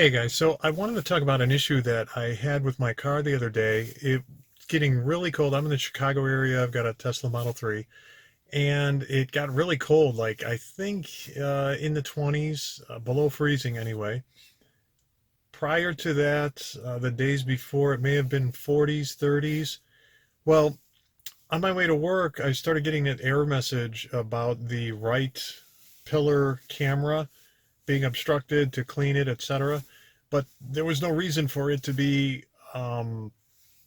Hey guys, so I wanted to talk about an issue that I had with my car the other day. It's getting really cold. I'm in the Chicago area. I've got a Tesla Model 3, and it got really cold, like I think in the 20s, below freezing anyway. Prior to that, the days before, it may have been 40s, 30s. Well, on my way to work, I started getting an error message about the right pillar camera being obstructed, to clean it, etc. But there was no reason for it to be um,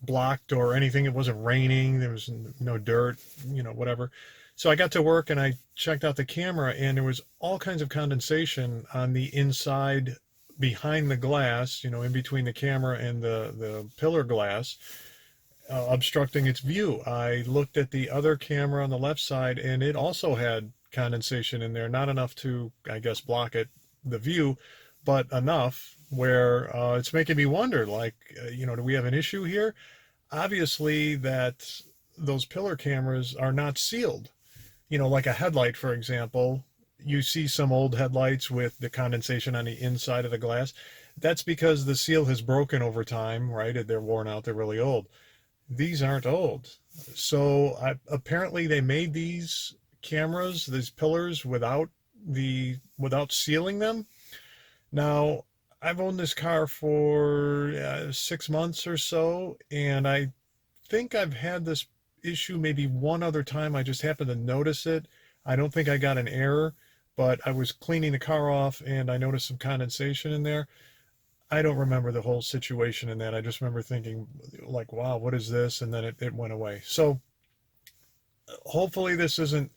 blocked or anything. It wasn't raining. There was no dirt, whatever. So I got to work and I checked out the camera, and there was all kinds of condensation on the inside behind the glass, in between the camera and the pillar glass, obstructing its view. I looked at the other camera on the left side, and it also had condensation in there, not enough to, I guess, block it, the view, but enough where it's making me wonder, like, do we have an issue here? Obviously, that those pillar cameras are not sealed. Like a headlight, for example. You see some old headlights with the condensation on the inside of the glass. That's because the seal has broken over time, right? They're worn out, they're really old. These aren't old. So apparently they made these cameras, these pillars, without sealing them. Now, I've owned this car for 6 months or so, and I think I've had this issue maybe one other time. I just happened to notice it. I don't think I got an error, but I was cleaning the car off and I noticed some condensation in there. I don't remember the whole situation in that. I just remember thinking, like, wow, what is this? And then it went away. So hopefully this isn't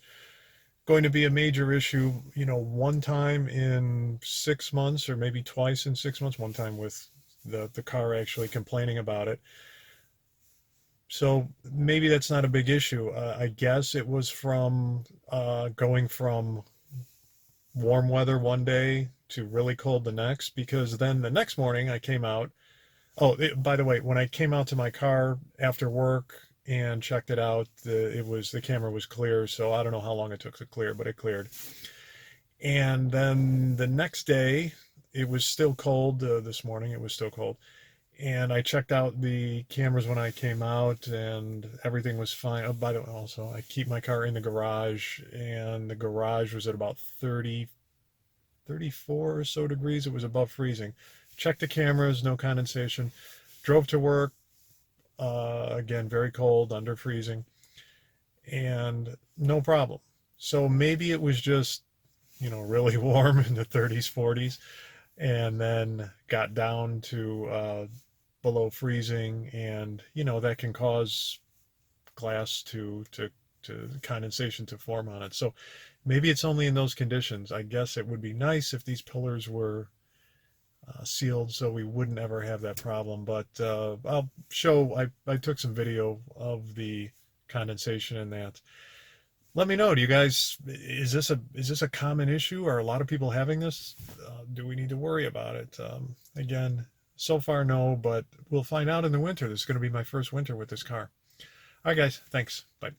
going to be a major issue, one time in 6 months, or maybe twice in 6 months, one time with the car actually complaining about it. So maybe that's not a big issue. I guess it was from going from warm weather one day to really cold the next, because then the next morning I came out. Oh, by the way, when I came out to my car after work and checked it out, the camera was clear. So I don't know how long it took to clear, but it cleared. And then the next day, it was still cold. This morning, it was still cold. And I checked out the cameras when I came out, and everything was fine. Oh, by the way, also, I keep my car in the garage, and the garage was at about 30, 34 or so degrees. It was above freezing. Checked the cameras, no condensation. Drove to work, again, very cold, under freezing, and no problem. So maybe it was just, really warm in the 30s, 40s, and then got down to below freezing, and that can cause glass to condensation to form on it. So maybe it's only in those conditions. I guess it would be nice if these pillars were sealed so we wouldn't ever have that problem. But I'll show. I took some video of the condensation in that. Let me know. Do you guys, is this a common issue? Are a lot of people having this? Do we need to worry about it? Again, so far no, but we'll find out in the winter. This is going to be my first winter with this car. All right, guys. Thanks. Bye.